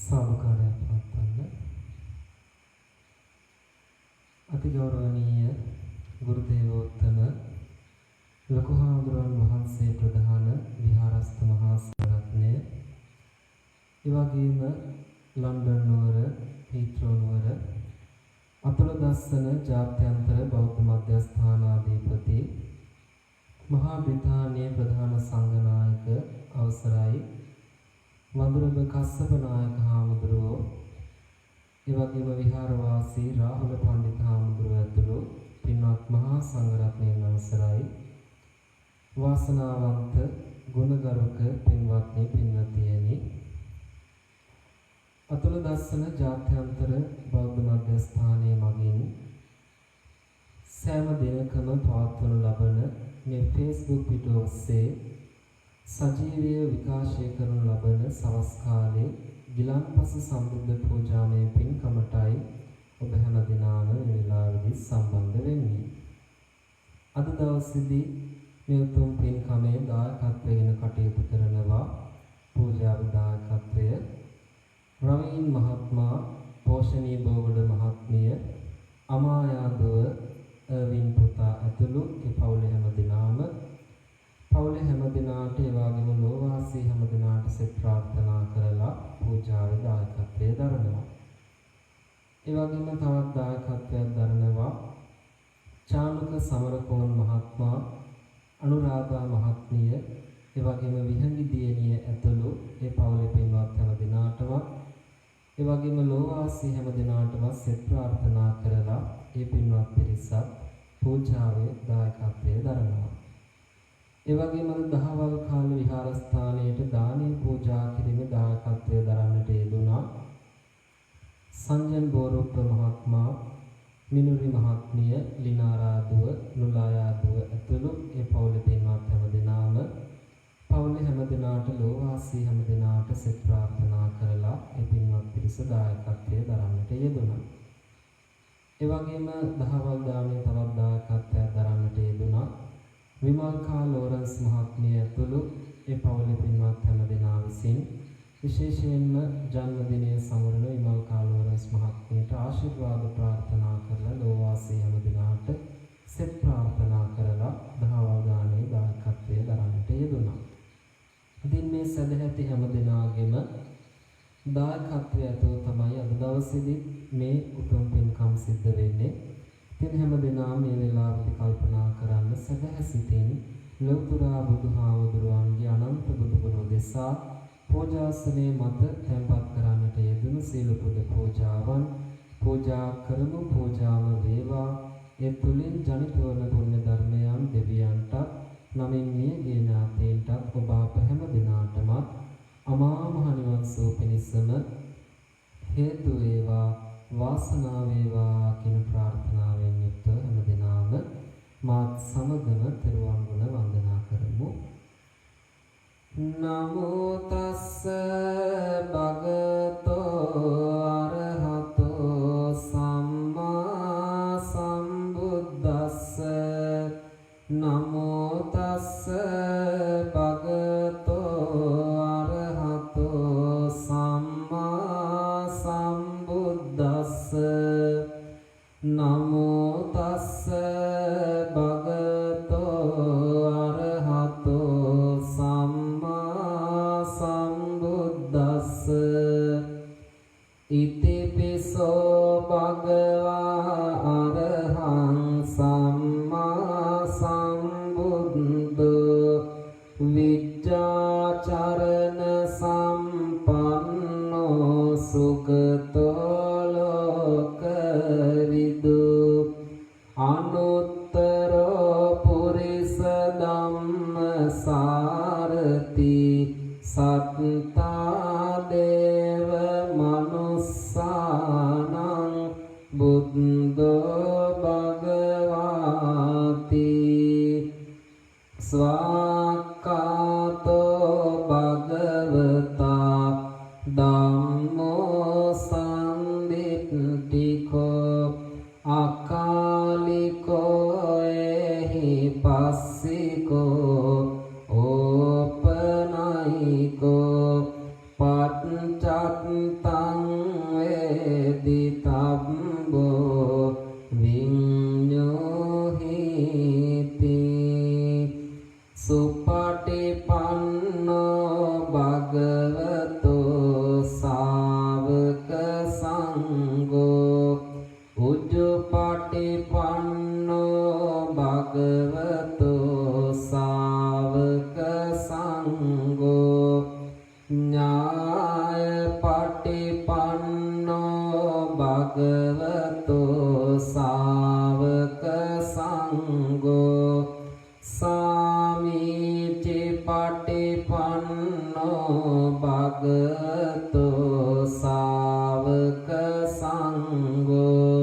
සාදුකාරයක් පවත්වන්න. අතිගෞරවනීය ගුරු දේවෝත්තම ලොකු හාමුදුරුවන් වහන්සේ ප්‍රධාන විහාරස්ථ මහා සංඝරත්නය, ඒ වගේම ලන්ඩන් නුවර, හීත්‍රෝ නුවර, අතුලදස්සන ජාත්‍යන්තර බෞද්ධ මධ්‍යස්ථානාධිපති මහා බ්‍රිතාන්‍යයේ ප්‍රධාන සංඝනායක අවසරයි වඳුරඹ කස්සප නායක හාමුදුරුවෝ, ඒ වගේම විහාරවාසී රාහුල පණ්ඩිත හාමුදුරුවෝ ඇතුළු පින්වත් මහා සංඝරත්නයන් අවසරයි වාසනාවන්ත ගුණගරුක පින්වත්නි පින්වතියනි, අතුලදස්සන ජාත්‍යන්තර බෞද්ධ මධ්‍යස්ථානයේ මගින් සෑම දිනකම පවත්වනු ලබන මේ Facebook පිටුව ඔස්සේ සජීවීව විකාශය කරනු ලබන සවස් කාලයේ ගිලන්පස සම්බුද්ධ පූජාමය පින්කමටයි ඔබ හැම දිනම මේ වෙලාවේදී සම්බන්ධ වෙන්නේ. අද දවසේදී මේ උතුම් පින්කමේ දායකත්වයෙන් කටයුතු කරනවා පූජා දායකත්වය රවීන් මහත්මයා, පෝෂණී බෝගොඩ මහත්මිය, අමායාදුව වින් පුතා ඇතුළු ඒ පවුලේ හැම දිනම පවුලේ හැම දිනාට ඒ වගේම ලෝවාසී හැම දිනාට සෙත් ප්‍රාර්ථනා කරලා පූජාවේ දායකත්වයේ දරනවා. ඒ වගේම තවත් දායකත්වයක් දරනවා චානුක සමරකෝන් මහත්මයා, අනුරාධා මහත්මිය, ඒ වගේම විහංගි දියණිය ඇතුළු ඒ පවුලේ පින්වත් හැම දිනාටම ඒ වගේම ලෝවාසී හැම දිනාටම සෙත් ප්‍රාර්ථනා කරලා ඒ පින්වත් පිරිසත් පූජාවේ දායකත්වයේ දරනවා. ඒ වගේම දහවල් කාල විහාරස්ථානයේ දානීය පූජා කිරීමේ දායකත්වයේ දරන්නට යෙදුණා සංජන් බෝරුප්ප මහත්මයා, මිනුරි මහත්මිය, ලිනාරාදුව, නුලායාදුව ඇතුළු ඒ පවුලේ පින්වත් හැම දිනාම පවුලේ හැම දිනාට ලෝවාසී හැම දිනාට සෙත් ප්‍රාර්ථනා කරලා ඒ පින්වත් පිරිස දායකත්වයේ දරන්නට යෙදුණා. ඒ වගේම දහවල් දානයේ තවත් දායකත්වයක් දරන්නට යෙදුණා විමල්කා ලෝරන්ස් මහත්මිය ඇතුළු ඒ පවුලේ පින්වත් හැම දෙනා විසින් විශේෂයෙන්ම ජන්මදිනයේ සමරන විමල්කා ලෝරන්ස් මහත්මියට ආශිර්වාද ප්‍රාර්ථනා කරලා ලෝවාසී හැම දිනාට සෙත් ප්‍රාර්ථනා කරලා දහවල් දානයේ දායකත්වයේ දරන්නට යෙදුණා. ඉතින් මේ සදැහැති හැම දිනාගෙම දායකත්වය ඇතුළු තමයි අද දවසේදී මේ උතුම් පින්කම් සිද්ධ වෙන්නේ. ඉතින් හැම දිනම මේ වෙලාවේදී කල්පනා කරන්න සදහැසිතින් ලෞතුරා බුදුහාමුදුරුවන්ගේ අනන්ත බුදු ගුණ දෙසා පූජාසනයේ මත තැන්පත් කරන්නට යෙදුණු සීල පුද පූජාවන් පූජා කරමු. පූජාම වේවා. ඒ තුලින් ජනිත වන පුණ්‍ය ධර්මයන් දෙවියන්ට නමින් මියගේ ඥාතීන්ට ඔබ අප හැම දිනාටම අමා මහ නිවන් සුව පිණිසම හේතු වේවා, වාසනාව වේවා කියන ප්‍රාර්ථනාවෙන් යුක්ත හැම දිනම මාත් සමගම තෙරුවන් ගුණ වන්දනා කරමු. නමෝ තස්ස භගවතෝ අරහතෝ සම්මා සම්බුද්දස්ස. නමෝ තස්ස භගවතෝ අරහතෝ සම්මා සම්බුද්දස්ස. නමෝ තස්ස භගවතෝ අරහතෝ සම්මා සම්බුද්දස්ස. ඉතිපිසෝ භගවා අරහං සම්මා සම්බුද්ධෝ විජ්ජාචරණ සම්පන්නෝ සුගතෝ ලෝකවිදු අනුත්තරෝ පුරිස ධම්මසාරති සත්තා දේව මනුස්සානං බුද්ධෝ භගවාති. ස්වාක්ඛාතෝ භගවතා ධම්මෝ සම්දිට්ඨිකෝ අකාලිකෝ එහි පස්සිකෝ ඕපනයිකෝ පච්චත්තා ඥාය පටිපන්නෝ භගවතෝ සාවක සංඝෝ සාමීචි පටිපන්නෝ භගවතෝ සාවක සංඝෝ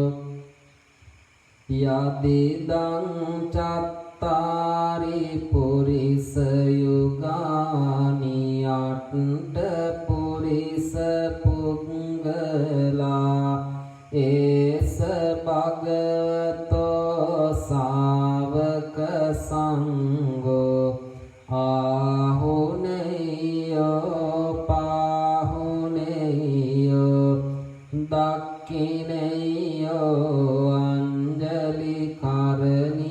යදිදං චත්තාරි පුරිස යුගානි අට්ඨ පුරිස පුංගලා ඒස භගවතෝ සාවක සංඝෝ ආහුනේයෝ පාහුනේයෝ දක්ඛිනේයෝ අංජලි කරණීයෝ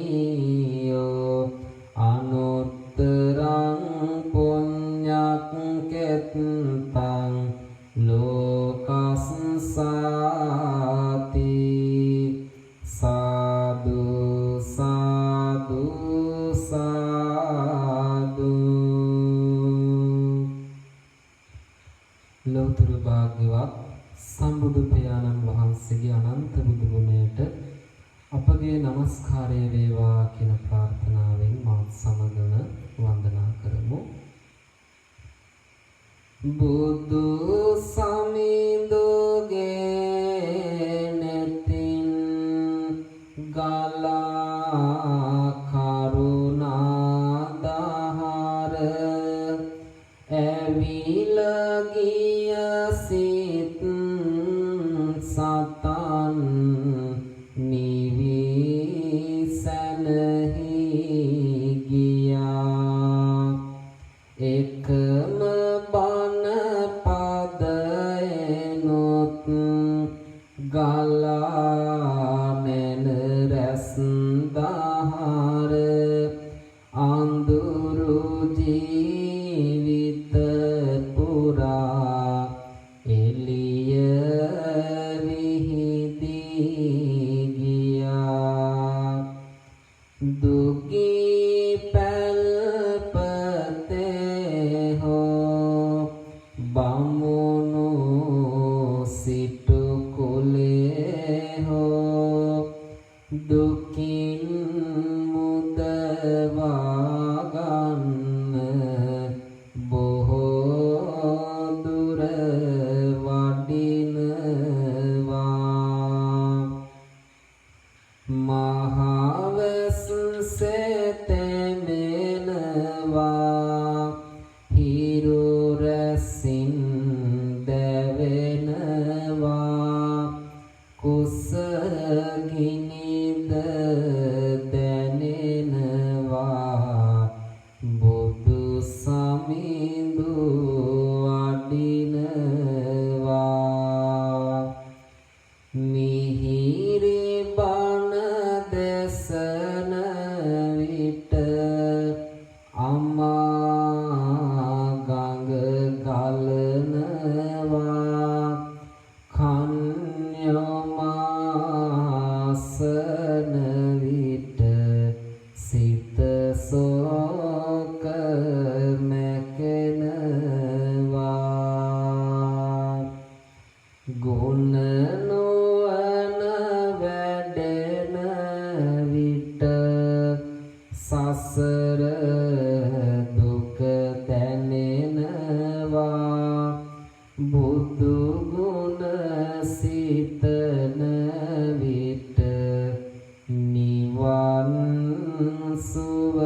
අනුත්තරං පුඤ්ඤක් කෙත්තං ලෝකස්සාති සාදු සාදු සාදු. ලෝතර භාග්‍යවත් සම්බුදු පියාණන් වහන්සේගේ අනන්ත බුදු ගුණයට අපගේ নমස්කාරය වේවා කියන ප්‍රාර්ථනාවෙන් මාත් සමගම වන්දනා කරමු. බුදු සමිඳුගේ නෙතින් ගලා කරුණා දහර ඇවිලා ගිය සිත සතන් නිවිසනහි ගියා එකම බණ පදයනොත් ගලානෙන රැස් දහර අඳුරු ජීවිත පුරා එළිය විහිදී ගියා දුගී පැල්පතේ හෝ බමුණු සිටු කුලේ හෝ දුකින් මුදවා ගන්න බොහෝ දුර වඩිනවා මහවැස් සෙතෙමෙනවා හිරු රැසින් දැවෙනවා කුසගිනිද දැනෙනවා බුදු සමිඳු වඩිනවා මිහිරි බණ දෙසන විට අමා ගඟ ගලනවා කන්‍යමාසන විට සිත සෝක මැකෙනවා ගුණ නොවන වැඩෙන විට සසර දුක දැනෙනවා බුදු ගුණ සිතන විට නිවන් සුව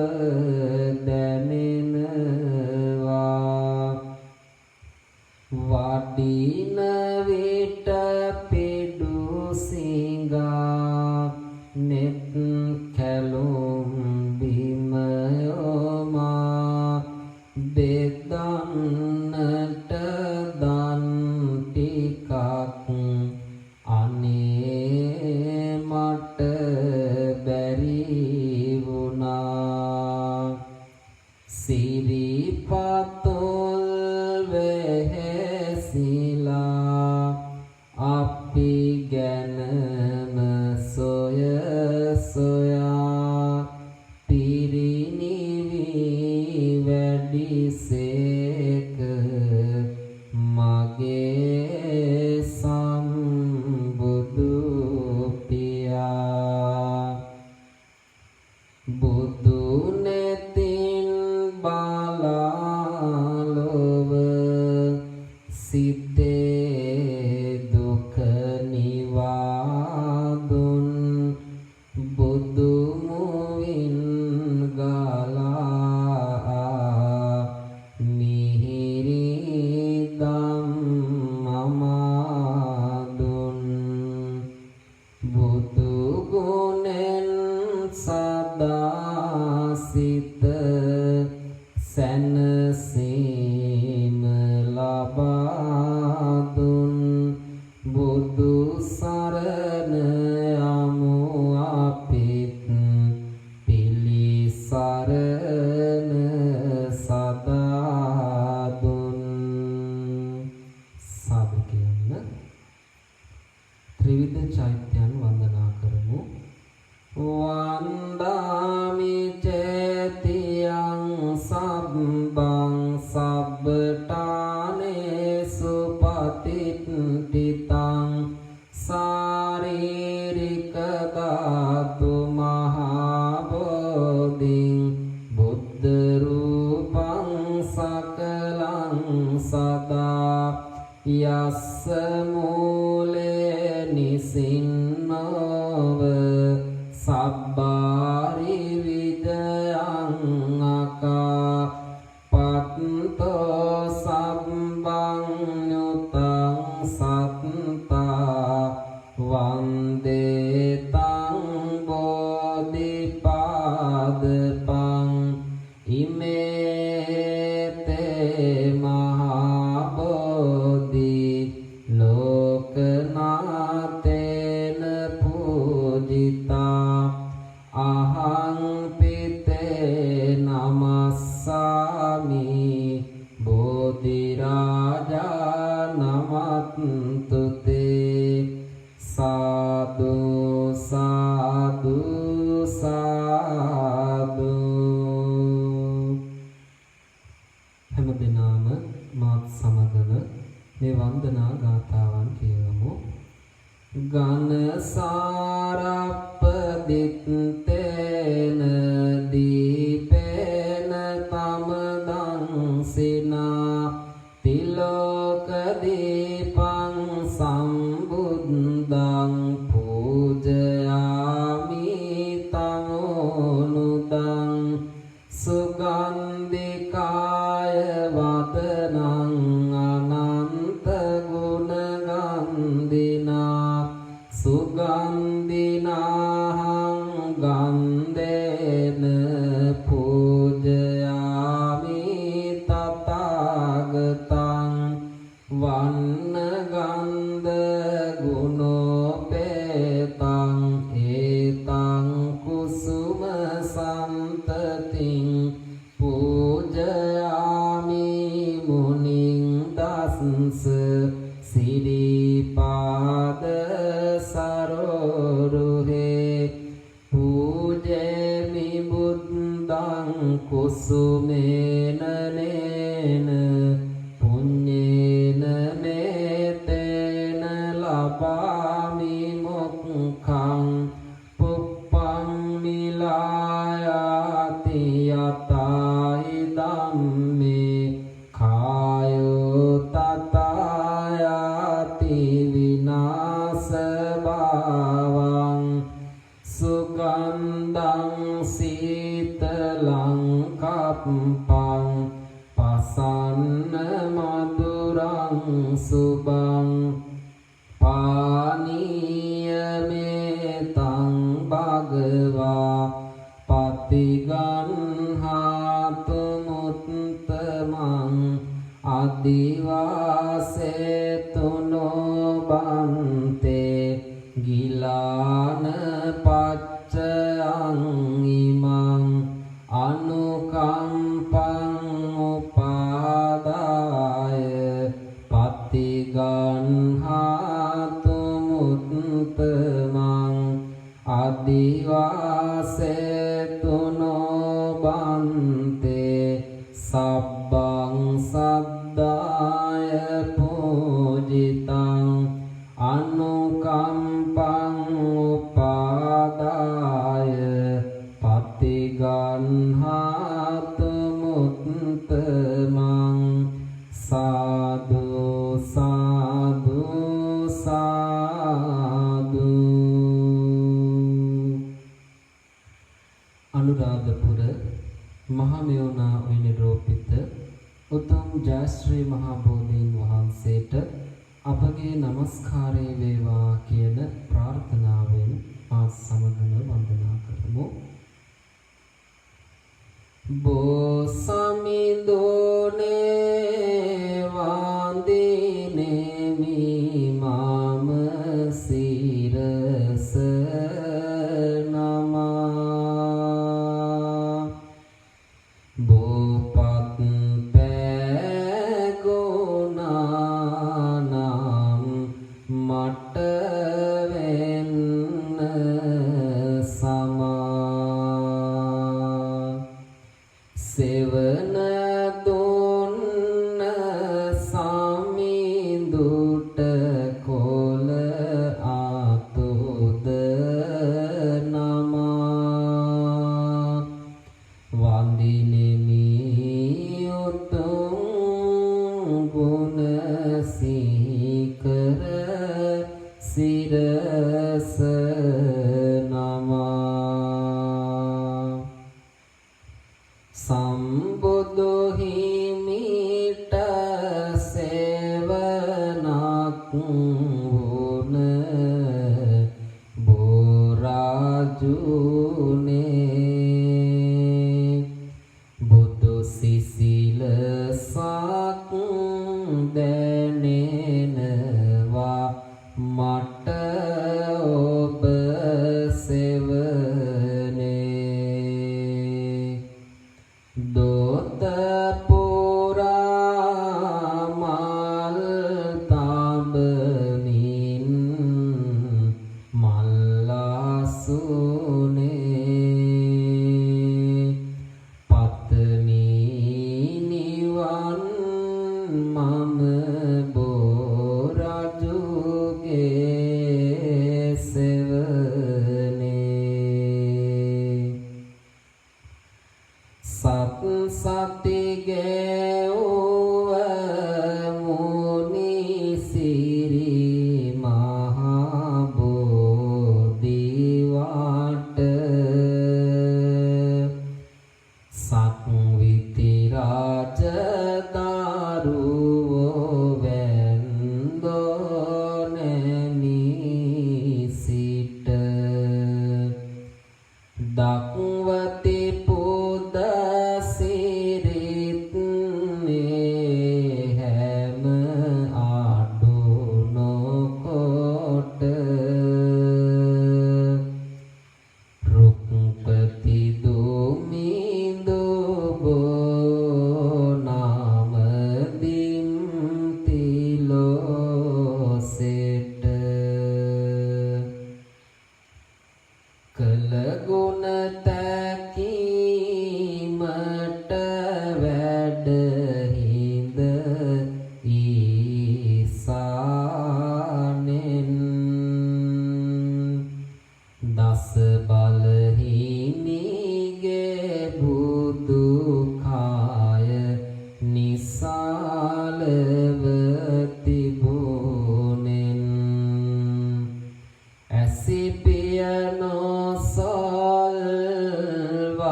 දැනෙනවා වඩින විට පිඩු සිඟා නෙත් කැලුම් බිම යොමා බෙදන්නට දන් ටිකක් අනේ මට බැරි වුණා සිරිපතොල් වෙහෙසිලා අපි ගැනම සොය සොයා පිරිනිවි වැඩිසේ සදා යස්ස මූලේ නිසින්නව සබ්බාරි විදයං අකා පත්තෝ සම්බං ඤුතං සත්තා වන්දේ තං බෝධිපාදපං ඉමේතේ මහා බෝධි ලෝකනාතේන පූජිතා අහං පිතේ නමස්සාමි බෝධි රාජා නමත්තු තේ සාදු සාදු සාදු. හැම දිනම මාත් සමගම මේ වන්දනා ගාථාවන් කියවමු. ගන සාරප්පදිත්තේන දීපේන තමදං සිනා තිලෝක දීපං සම්බුද්ධං පූජයාමි තමෝනුදං සුගන්ධිකාය වදනං අනන්ත ගුණ ගන්ධිනා සුගන්ධිනාහං ගන්ධේන පූජයාමි තථාගතං වන්න ගන්ධ ගුණෝපේතං ඒතං කුසුම සම්තතින් පූජයාමි මුනිං දස්ස සිරිපාද සරෝරුහේ පූජේමි බුද්ධං කුසුමේන නේන පුඤ්ඤේන මේතේන ලබාමි මොක්ඛං පුප්පං මිලායාති යතයි ධම්මේ කායෝ තතයාති විනාශ භාවං සුගන්ධං සීතලං කප්පං පසන්න මధుරං සුභං පානීයමේතං භගවා පතිගන්හාතු මුත්තමං අදිවාසේතුනෝ බන්තේ ගිලාන පච්චයං ඉමං අනුකම්පං උපාදාය පතිගන්හාතු මුත්තමං අදිවාසේතුනෝ බන්තේ සබ්බං සද්දාය පූජිතං අනුකම්පං උපාදාය පතිගන්හාතු මුත්තමං සාදු සාදු සාදු. අනුරාධපුර මහමෙවුනා විනිරෝපිත උතුම් ජයශ්‍රී මහා බෝධීන් වහන්සේට අපගේ নমස්කාරය වේවා කියන ප්‍රාර්ථනාවෙන් ආ සමගම වන්දනා කරමු. බෝසමිදෝනේ වන්දිනේමි මම සිරස නමා බෝපත් පෑගුණානම් මට වෙන්න ගුණ සීකර සිරස නමා සම්බුදු හිමිට සේවනක් වුණ බෝරාජුනේ බුදු සිසිලසක් දැනෙනවා මට ඔබ සෙවනේ දොත පුරා මල් තබමින් මල්ලාසුනේ පත්නී නිවන් මම බෝරජුගේ සෙවනේ සත් සතිගේ උව මුනි සිරි මහා බෝධිවට සක්විති රාජ දරුවෝ වැන්දෝ නැමී සිට දක්වති පුද සිරිත් හැම ආඩු නොකොට රුක්පති දුමින්දු බෝනාම දිම්තිලෝ සෙට කළ ගුණ තැකීමට වැඩ හිඳ ඊසානෙන් දස බලහිමිගේ බුදු කාය නිසාලව තිබුණෙන් ඇසිපිය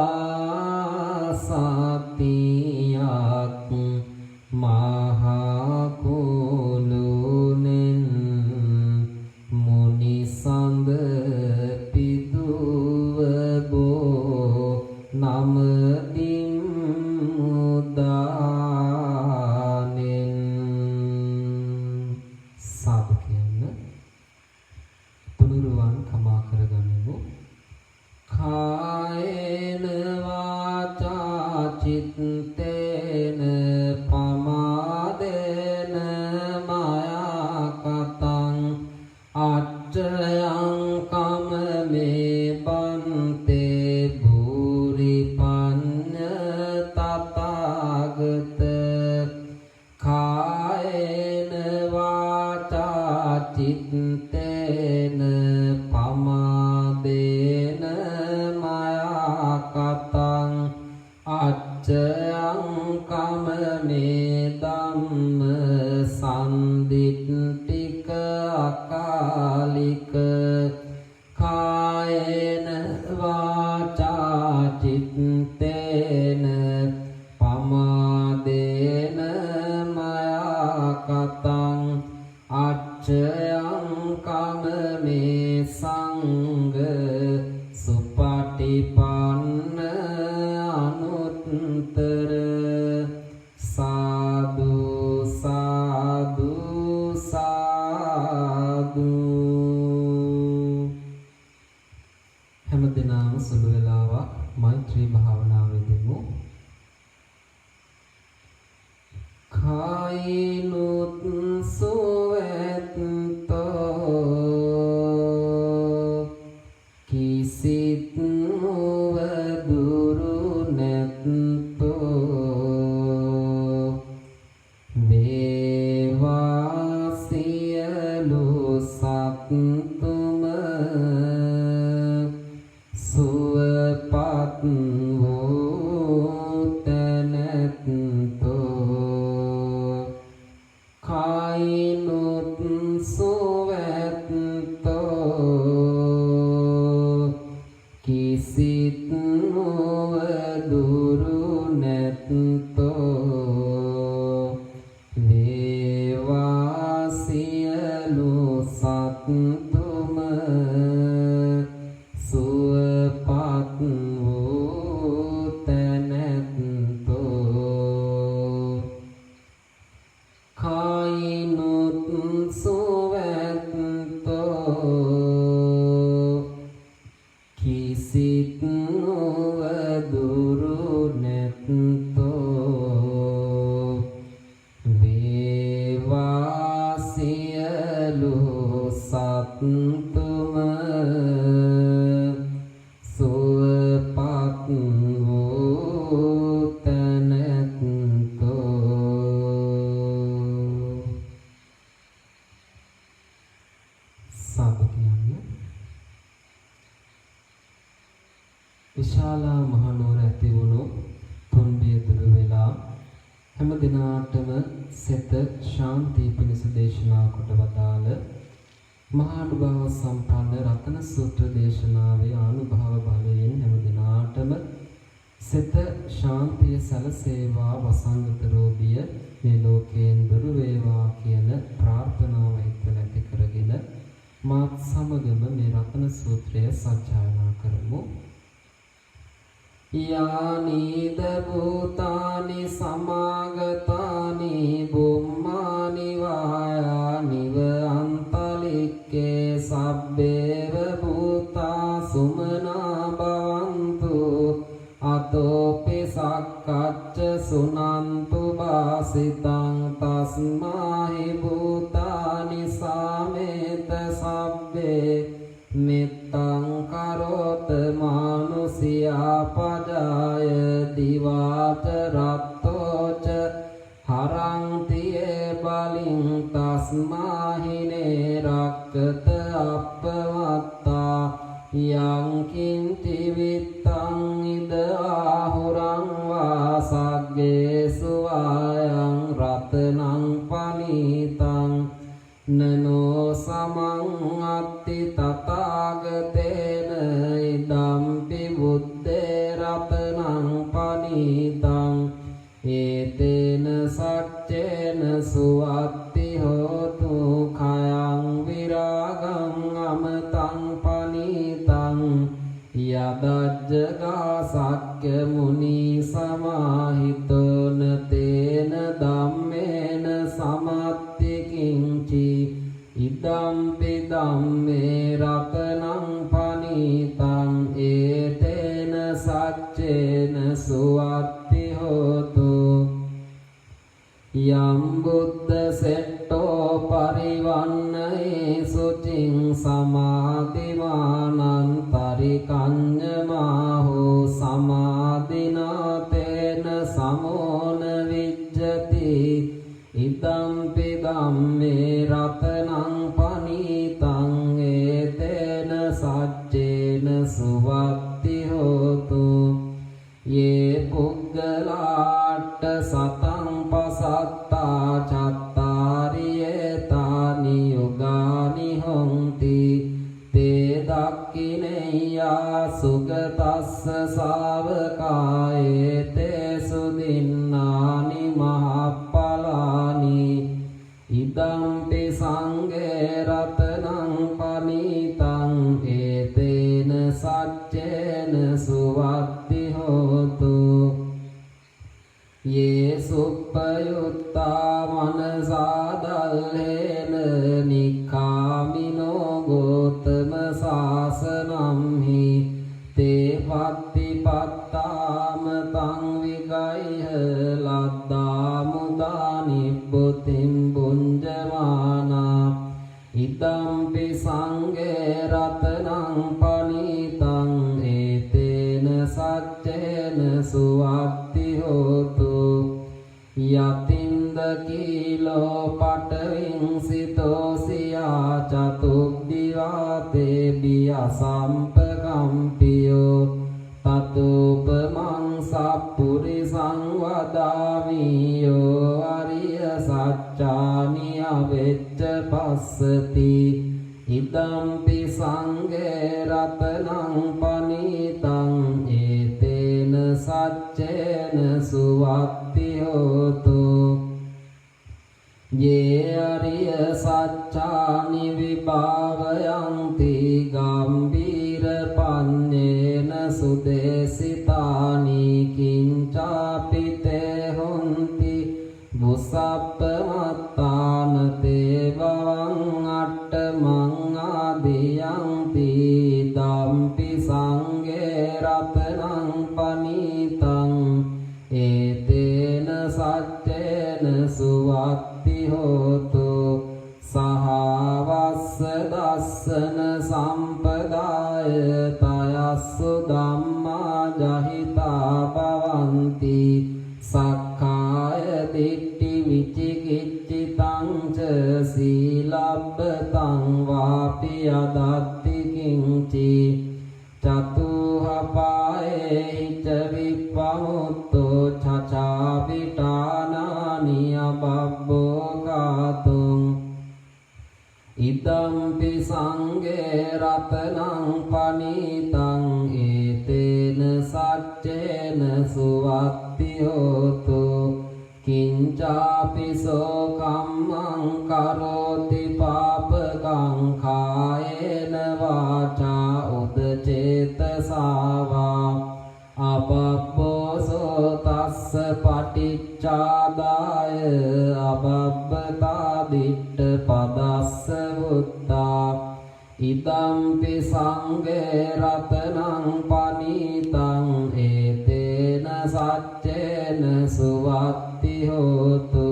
නොසොල්වා සතියක් මහා කුළුනෙන් මුනි සඳ පිදුව බෝ නමදින් මුදානෙන් සාදු කියන්න තුනුරුවන් කමා කරගනිමු කායේන වාචා චිත්තේන පමාදේන මායා කතං අච්චයං කම මේ බන්තේ භූරි පඤ්ඤ තථාගත කායේන වාචා චිත්තේන පමාදේන මායා කතං අච්චයං කම මේ ධම්ම සම්දිට්ඨික අකාලික කායේන වාචා චිත්තේන පමාදේන මායා කතං අච්චයං කම මේ සංඝ සුපටිපන්න අනුත්තර සාදු සාදු සාදු හැමදෙනාම සුළු වෙලාවක් මෛත්‍රී භාවනාවෙදිමු කායිනුත් සුවැත්තෝ කිසිත් නොවදුරු නැත්තෝ වේවා සියලු සත්තුම සුවපත් වූ තැනැත්තෝ විශාලා මහනුවර ඇති වුණු තුන්බිය දුරු වෙලා හැම දිනාටම සෙත ශාන්තිය පිණිස දේශනා කොට වදාළ මහානුභාව සම්පන්න රතන සූත්‍ර දේශනාවේ ආනුභාව බලයෙන් හැම දිනාටම සෙත ශාන්තිය සැලසේවා වසංගත රෝගිය මේ ලෝකයෙන් දුරු වේවා කියන ප්‍රාර්ථනාව හිතන ඇති කරගෙන මාත් සමගම මේ රතන සූත්‍රය සජ්ජායනා කරමු. යානිද භූතානි සමාගතානි බුම්මානි වායානිව අන්තලික්කේ සබ්බේව භූතා සුමනා භවන්තු අතෝපි සක්කච්ච සුනන්තු වාසිතං තස්මාහි භූතානි සාමේත සබ්බේ මෙත්තං කරෝත මානුසියා පජාය දිවාච රත්තෝච හරන්තියේ බලින් තස්මාහිනේ රක්කත අප්පවත්තා යං කිංචි විත්තං ඉද ආහුරං වාසග්ගේසු ආයං රතනං පනීතං නනෝ සමං අත්ති තථාගතේන ඉදම්පි බුද්දේ රතනං පනීතං ඒතේන සච්චේන සුවත්ති හෝතු khයං විරාගං අමතං පනීතං යදජ්ජගා සක්්‍ය මුනි සමාහිතෝන තේන ධම්මේන සමත්ති කිංචි ඉදම්පි ධම්මේ රතනං පනීතං ඒතේන සච්චේන සුවත්ති හෝතු යම් බුද්ධ සෙට්ටෝ පරිවන්නයේ සුචින් සමාධිමානං පරිකඤ්ඤමාහෝ සමාධිනාතේන සමෝන විජ්ජති ඉදම්පි ධම්මේ රතනං පනීතං ඒතේන සච්චේන සුවත්ති හෝතු යේ පුග්ගලාට සතං පසත්තා චත්තාරියේතානි යුගානි හොಂತಿ තේ දක්ඛිනේයා සුගතස්ස ශාවකායේ තේ සුදින්නානි මහප්පලානි ඉදම්පි සංඝේ රතනං පනීතං ඒතේන සච්චේන සුවත්ති හෝතු යේ සුප්පයුත්තා මනසාදල්හේන නික්ඛාමිනෝ ගෝතම සාසනම් හි තේ පත්තිපත්තාම තං විගයිහ ලද්දා මුදා නිබ්බුතින් බුඤ්ජමානා ඉදම්පි සංඝේ රතනං පනීතං ඒතේන සච්චේන සුවත්ති හෝතු යතින්ද කීලෝ පටවින් සිතෝසියා චතුග්දිවාතේ බිය සම්පකම්පියෝ තතුපමං සප්පුරිසං වදාමියෝ අරිය සච්චානි අවෙච්ච පස්සති ඉදම්පි සංඝේ රතනං පනීතං ඒතේන සච්චේන සුවත්ති හෝතු යේ අරිය සච්චානි විභාවයන්ති ගම්බීර පඤ්ඤේන සුදේසිතානි කිංචාපි තේ හොಂತಿ බුසප්පමත්තාන තේ වං අට්ඨමං ආදියන්ති දම්පි සංඝේ රතනං පනීතං ඒතේන සච්චේන සුවත්ති හෝතු සහවස්ස දස්සන සම්පදාය තයස්සු ධම්මා ජහිතා භවಂತಿ සක්කාය දිට්ඨි විචිකිච්ඡිතං ච සීලබ්බතං වාපි අදත්ති කිංචි චතුහපාය බබ්බෝ ගාතුං ඉදම්පි සංඝේ රතනං පනීතං ඒතේන සච්චේන සුවත්ති හෝතු කිංචාපිසෝ කම්මං කරෝති පාපකං කායේන වාචා උදචේතසාවා අබබ්බෝසෝ තස්ස පටිච්චාදාය අබබ්බතා දිට්ඨ පදස්ස වුත්තා ඉදම්පි සංඝේ රතනං පනීතං ඒතේන සච්චේන සුවත්ති හෝතු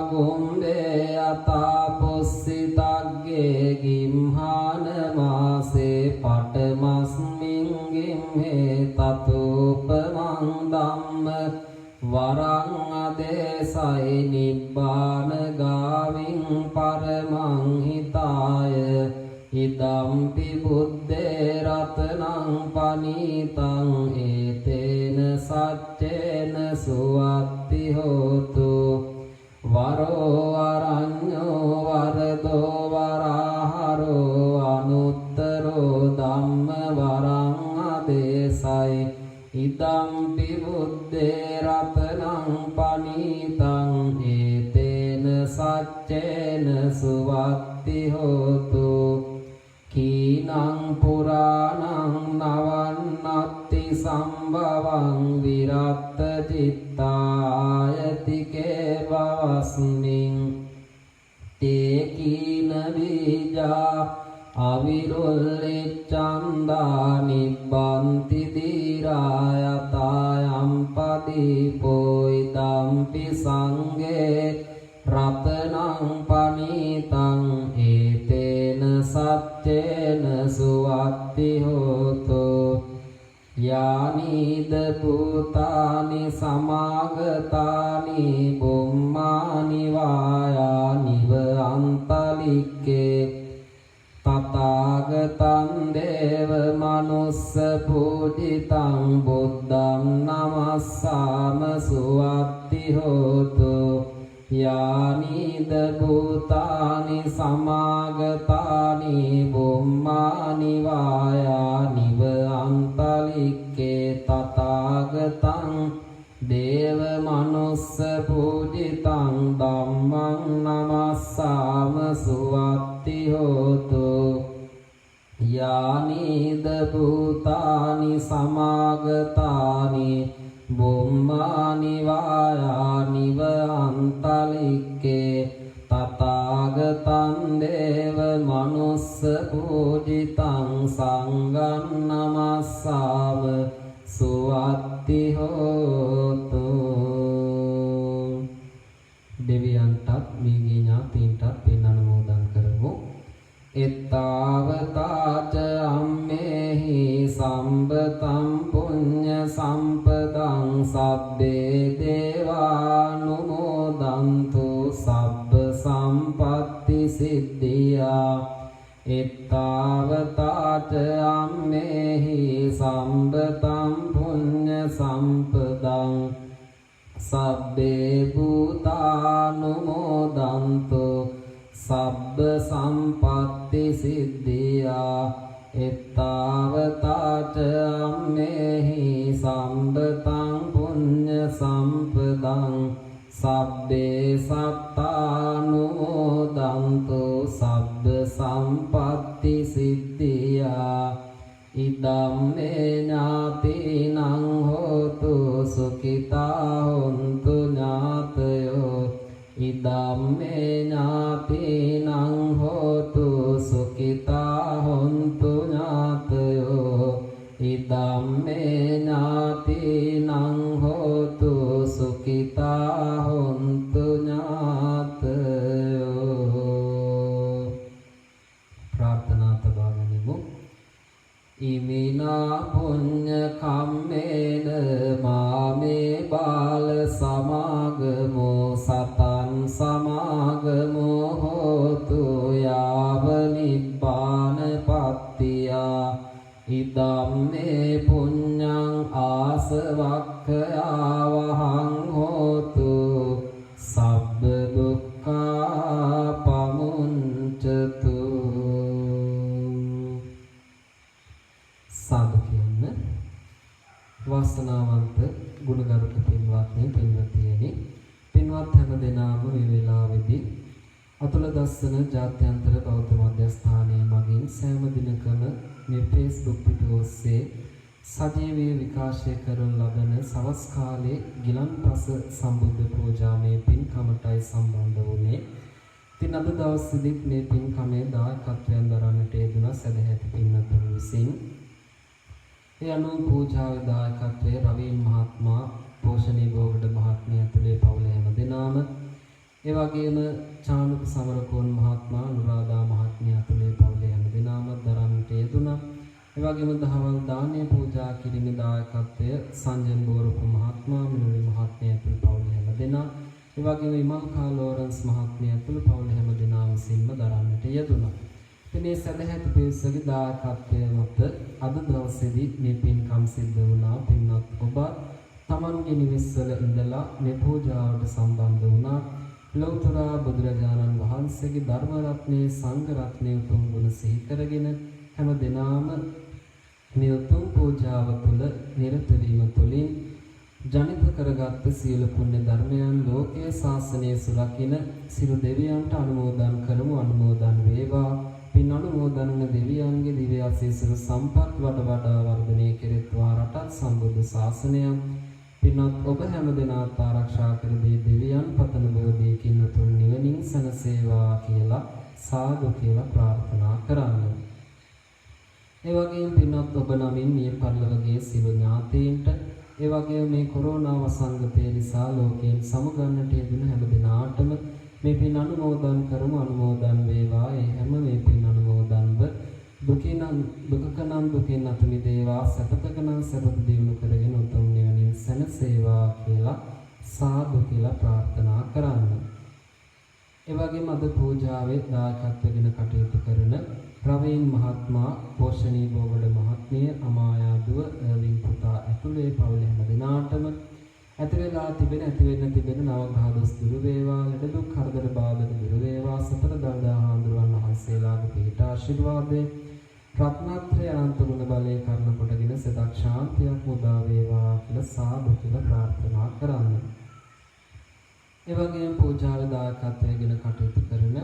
වනප්පගුම්බේ යතා පුස්සිතග්ගේ ගිම්හාන මාසේ පටමස්මින් ගිම්හේ තතෝපමං ධම්ම වරං අදේසයි නිබ්බාන ගාවින් පරමං හිතාය ඉදම්පි බුද්දේ රතනං පනීතං ඒතේන සච්චේන සුවත්ති හෝතු වරෝ අරඤ්ඤෝ වරදෝ වරාහරෝ අනුත්තරෝ ධම්ම වරං අදේසයි ඉදම්පි බුද්දේ රතනං පනීතං ඒතේන සච්චේන සුවත්ති හෝතු කීනං පුරාණං නවන්නත්ති සම්භවං විරත්ත චිත්තායතිකේ භවස්මින් තේ කීන බීජා අවිරුල්ලිච්ඡන්දා නිබ්බන්ති දීරායතායම් පදීපෝ ඉදම්පි සංඝේ රතනං පනීතං ඒතේන සච්චේන සුවත්ති හෝතු යානිද භූතානි සමාගතානි බුම්මානි වායානිව අන්තලික්කේ තථාගතං දේව මනුස්ස පූජිතං බුද්ධං නමස්සාම සුවත්ති හෝතු යානිද භූතානි සමාගතානි බුම්මානි වායානිව අන්තලික්කේ තථාගතං දේව මනුස්ස පූජිතං ධම්මං නමස්සාම සුවත්ති හෝතු යානිද භූතානි සමාගතානි බුම්මානි වායානිව අන්තලික්කේ තථාගතං දේව මනුස්ස පූජිතං සංඝං නමස්සාම සුවත්ති හෝතු දෙවියන්ටත් මියගිය ඥාතීන්ටත් පින් අනුමෝදන් කරමු එත්තාවතාච අම්මේහි සම්බතං පුඤ්ඤ සම්පදං සබ්බේ දේවානුමෝදන්තු සබ්බ සම්පත්ති සිද්ධියා එත්තාවතාච අම්මේහි සම්බතං පුඤ්ඤ සම්පදං සබ්බේ භූතානුමෝදන්තු සබ්බ සම්පත්ති සිද්ධියා එත්තාවතාච අම්මේහි සම්බතං පුඤ්ඤ සම්පදං සබ්බේ සත්තානුමෝදන්තු සබ්බ සම්පත්ති සිද්ධියා ඉදම්මේ ඥාතිනං හෝතු සුඛිතා හොන්තු ඥාතයෝ ඉදම්මේ ඥාතිනං හෝතු සුඛිතා හොන්තු ඥාතයෝ ඉදම්මේ ඥාතිනං හෝතු සුඛිතා හොන්තු ඥාතයෝ ප්‍රාර්ථනා තබාගනිමු ඉමිනා පුඤ්ඤ කම්මේන මාමේ බාල සමාගමෝ සතං සමාගමෝ හෝතු යාව නිබ්බාන පත්තියා ඉදම්මේ පුඤ්ඤං ආසවක්ඛයා වහං අතුල දස්සන ජාත්‍යන්තර බෞද්ධ මධ්‍යස්ථානයේ මගින් සෑම දිනකම මේ Facebook පිටුව ඔස්සේ සජීවී විකාශය කරන ලබන සවස් කාලයේ ගිලන්පස සම්බුද්ධ පූජාමය පින්කමටයි සම්බන්ධ වුණේ. ඉතින් අද දවසේදීත් මේ පින්කමේ දායකත්වයෙන් දරන්නට යෙදුණා සදැහැති පින්වතුන් විසින්. ඒ අනුව පූජාවේ දායකත්වයේ රවීන් මහත්මයා, පෝෂණී බෝගඩ මහත්මිය ඇතුළේ පවුලේ හැම දෙනාම, ඒ වගේම චානුක සමරකෝන් මහත්මයා, අනුරාධා මහත්මිය ඇතුළේ පවුලේ හැම දෙනාම දරන්නට යෙදුණා. ඒ වගේම දහවල් දානය පූජා කිරීමේ දායකත්වය සංජන් බෝරපු මහත්මයා, මිනුරි මහත්මිය ඇතුළු පවුලේ හැම දෙනා, ඒ වගේම ඉමල්කා ලෝරන්ස් මහත්මිය ඇතුළු පවුලේ හැම දෙනා විසින්ම දරන්නට යෙදුණා. මේ සදැහැති පිරිසගේ දායකත්වය මත අද දවසේදී මේ පින්කම් සිද්ධ වුණා. පින්වත් ඔබ තමන්ගේ නිවෙස්වල ඉඳලා මේ පූජාවට සම්බන්ධ වුණා. ලෞතර බුදුරජාණන් වහන්සේගේ ධර්ම රත්නයේ සංඝ රත්නයේ උතුම් ගුණ සිහි කරගෙන හැම දිනම මේ උතුම් පූජාව තුළ නිරත වීම තුළින් ජනිත කරගත් සියලු පුණ්‍ය ධර්මයන් ලෝකයේ ශාසනය සුරකින්න සියලු දෙවියන්ට අනුමෝදන් කරමු. අනුමෝදන් වේවා. පින් අනුමෝදන් වන දෙවියන්ගේ දිව්‍ය ආශීර්වාද සම්පත් වඩා වර්ධනය කෙරෙත්වා රටත් සම්බුද්ධ ශාසනය පින්වත් ඔබ හැම දෙනාත් ආරක්ෂා කර දී දෙවියන් පතන බෝධියකින් උතුම් නිවනින් සැනසේවා කියලා සාදු කියලා ප්‍රාර්ථනා කරන්න. ඒ වගේම පින්වත් ඔබ නමින් මේ පරිලෝකයේ සියලු ඥාතීන්ට, ඒ වගේම මේ කොරෝනා වසංගතය නිසා ලෝකයෙන් සමුගන්නට යෙදුණු හැම දිනාටම මේ පින් අනුමෝදන් කරමු. අනුමෝදන් වේවා. ඒ හැම මේ පින් අනුමෝදන්ව දුකින් දුකින් අත මිදේවා, සැපතකනම් සැපත දිනු කරගෙන උතුම් නිවනින් සැනසේවා කියලා සාදු කියලා ප්‍රාර්ථනා කරන්න. ඒ වගේම අද පූජාවේ දායකත්වයෙන් කටයුතු කරන රවීන් මහත්මයා, පෝෂණී බෝගඩ මහත්මිය, අමායාදුව වින් පුතා ඇතුළේ පවුලේ හැම දිනාටම ඇති වෙලා තිබෙන නවග්‍රහ දොස් දුරු වේවා, ලෙඩ දුක් කරදර බාධක දුරු වේවා, සතර දළදා හාමුදුරුවන් වහන්සේලාගේ පිහිට ආශිර්වාදේ රත්නත්‍රය අනන්ත ගුණ බලයේ කරුණ කොටගෙන සදා ශාන්තියක් උදා වේවා කියලා සාදු කියලා ප්‍රාර්ථනා කරන්න. ඒ වගේම පූජාවේ දායකත්වයෙන් කටයුතු කරන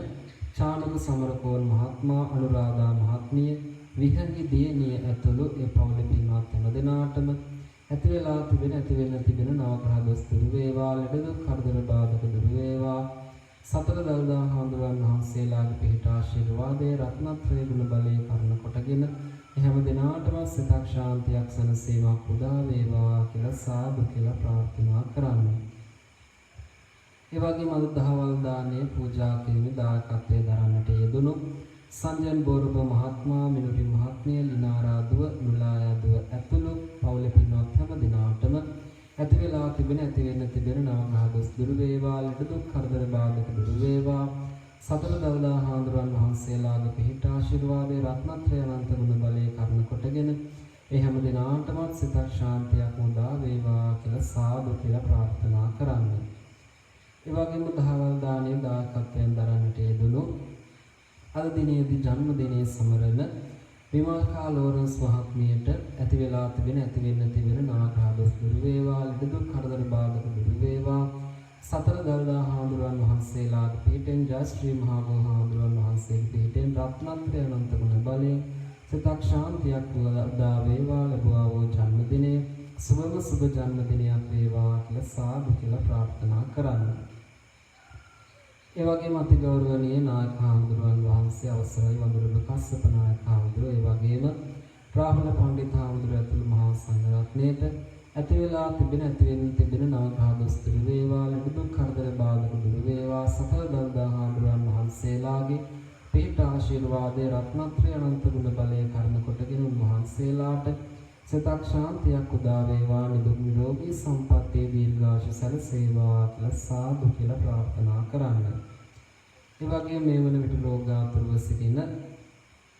චානක සමරකෝන් මහත්මයා, අනුරාධා මහත්මිය, විහංගි දියණිය ඇතුළු ඒ පවුලේ පින්වත් හැම දෙනාටම ඇති වෙලා තිබෙන නවග්‍රහ දොස් දුරු වේවා, ලෙඩ දුක් කරදර බාධක දුරු වේවා, සතර දළදා හාමුදුරුවන් වහන්සේලාගේ පිහිට ආශිර්වාදයේ රත්නත්‍රය ගුණ බලයේ කරුණ කොටගෙන හැම දිනාටම සිතක් ශාන්තියක් සැනසීමක් උදා වේවා කියලා සාදු කියලා ප්‍රාර්ථනා කරන්න. ඒ වගේම අද දහවල් දානයේ පූජා කිරීමේ දායකත්වයේ දරන්නට යෙදුණු සංජන් බෝරප මහත්මයා, මිනුරි මහත්මිය, ලිනාරාදුව, නුලායාදුව ඇතුළු පවුලේ පින්වත් හැම දිනාටම ඇති වෙලා තිබෙන නවග්‍රහ දොස් දුරු වේවා, ලෙඩ දුක් කරදර බාධක දුරු වේවා, සතර දළදා හාමුදුරුවන් වහන්සේලාගේ පිහිට ආශිර්වාදයේ රත්නත්‍රය අනන්ත ගුණ බලයේ කරුණ කොටගෙන ඒ හැම දිනාටම සිතක් ශාන්තියක් උදා වේවා කියලා සාදු කියලා ප්‍රාර්ථනා කරන්න. ඒ වගේම දහවල් දානයේ දායකත්වයෙන් දරන්නට යෙදුණු අද දිනේදී ජන්මදිනයේ සමරන විමල්කා ලෝරන්ස් මහත්මියට ඇති වෙලා තිබෙන නවග්‍රහ දොස් දුරු වේවා, ලෙඩ දුක් කරදර බාධක දුරු වේවා, සතර දළදා හාමුදුරුවන් වහන්සේලාගේ පිහිටෙන්, ජයශ්‍රී මහා හාමුදුරුවන් වහන්සේගේ පිහිටෙන් රත්නත්‍රය අනන්ත ගුණ බලයෙන් සිතක් ශාන්තියක් උදා වේවා. ලැබුවා වූ ජන්මදිනයේ සුබ ජන්මදිනයක් වේවා කියලා සාදු කියලා ප්‍රාර්ථනා කරන්න. ඒ වගේම අතිගෞරවනීය නායක හාමුදුරුවන් වහන්සේ අවසරයි වඳුරු කස්සප නායක හාමුදුරුවෝ, ඒ වගේම රාහුල පණ්ඩිත හාමුදුරුවෝ ඇතුළු මහා සංඝ රත්නයේට ඇති වෙලා තිබෙන නවග්‍රහ දොස් දුරු වේවා, ලෙඩ දුක් කරදර බාධක දුරු වේවා, සතර දළදා හාමුදුරුවන් වහන්සේලාගේ පිහිට ආශිර්වාදයේ රත්නත්‍රය අනන්ත ගුණ බලයේ කරුණ කොටගෙන උන්වහන්සේලාට සිතක් ශාන්තියක් උදා වේවා, නිදුක් නිරෝගී සම්පන්නිය දීර්ඝායුෂ සැලසේවා කියලා සාදු කියලා ප්‍රාර්ථනා කරන්න. ඒ වගේම මේ වන විට රෝගාතුරව සිටින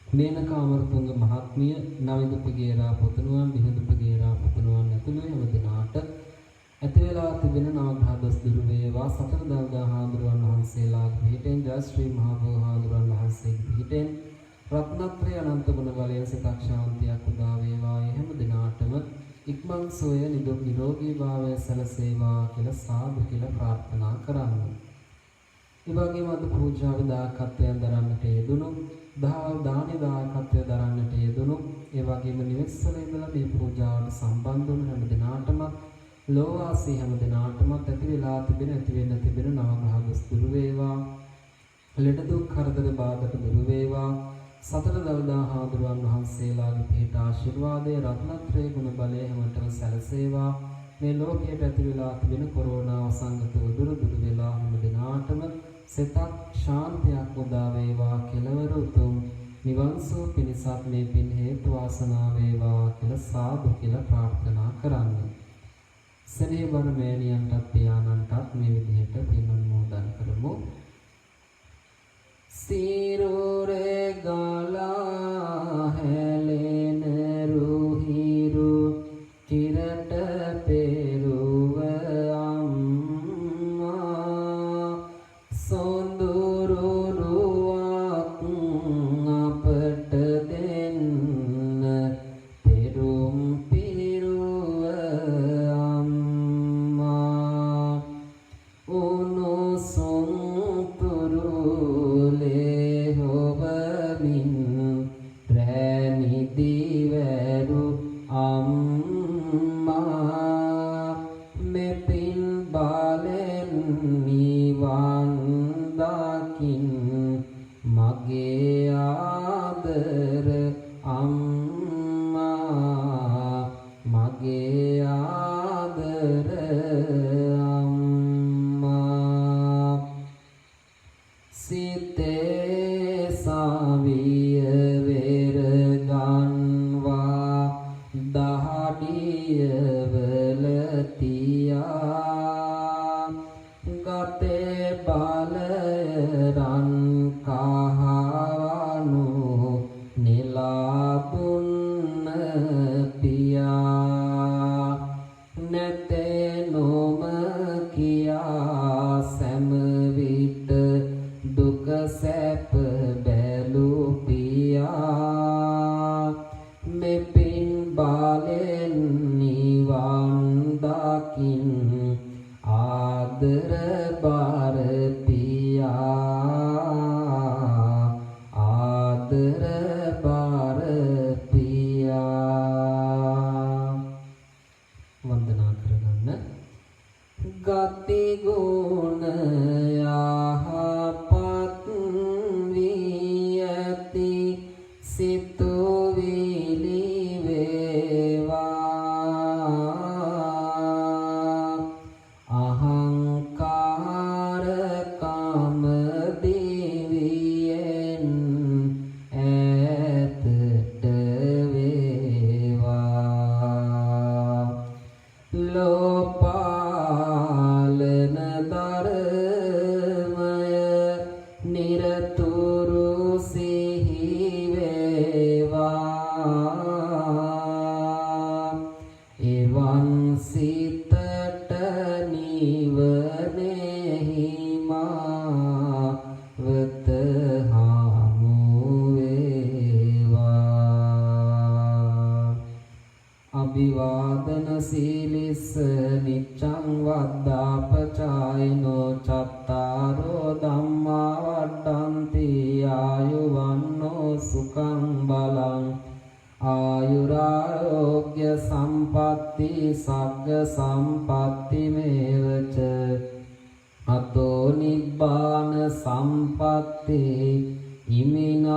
මේනකා අමරතුංග මහත්මිය, නවිදු පෙගේරා පුතුණුවන්, බිහිඳු පෙගේරා පුතුණුවන් ඇතුළු හැම දිනාට ඇති වෙලා තිබෙන නවග්‍රහ දොස් දුරු වේවා, සතර දළදා හාමුදුරුවන් වහන්සේලාගේ පිහිටෙන්, ජයශ්‍රී මහා හාමුදුරුවන් වහන්සේගේ පිහිටෙන් රත්නත්‍රය අනන්ත ගුණ බලයෙන් සිතක් ශාන්තියක් උදා වේවා. හැම දිනාටම ඉක්මන් සෝය නිරෝගී භාවය සැලසේවා කියලා සාදු කියලා ප්‍රාර්ථනා කරන්න. ඒ වගේම අද පූජාවේ දායකත්වයෙන් දරන්නට යෙදුණු දානි දායකත්වය දරන්නට යෙදුණු ඒ වගේම නිවෙස්වල ඉඳලා මේ පූජාවට සම්බන්ධ වුණු හැම දිනාටම ලෝවාසී හැම දිනාටම ඇති වෙලා තිබෙන ඇති වෙන්න තිබෙන නවග්‍රහ දොස් දුරු වේවා. ලෙඩ දුක් කරදර බාධක දුරු වේවා. සතර දවදා හාමුදුරුවන් වහන්සේලාගේ පිහිට ආශිර්වාදයේ රත්නත්‍රයේ ගුණ බලය හැමතෙම සැලසේවා. මේ ලෝකයට ඇති වෙලා තිබෙන කොරෝනා වසංගත දුරු වෙලා හැම දිනාටම සිතක් ශාන්තියක් උදා වේවා. කෙලවර උතුම් නිවන් සුව පිණිසත් මේ පින් හේතු වාසනා වේවා කියලා සාදු කියලා ප්‍රාර්ථනා කරන්නේ. සෙනෙහබර මෑණියන්ටත් පියාණන්ටත් මේ විදිහට පින් අනුමෝදන් කරමු. සිරුරේ ගලා හැලෙන රුහිරු චිරට පෙරුව අම්මා සොඳුරු රුවක් අපට දෙන්න පෙරුම් පිරුව අම්මා උණුසුම් සම්පatti ඉමිනාතේ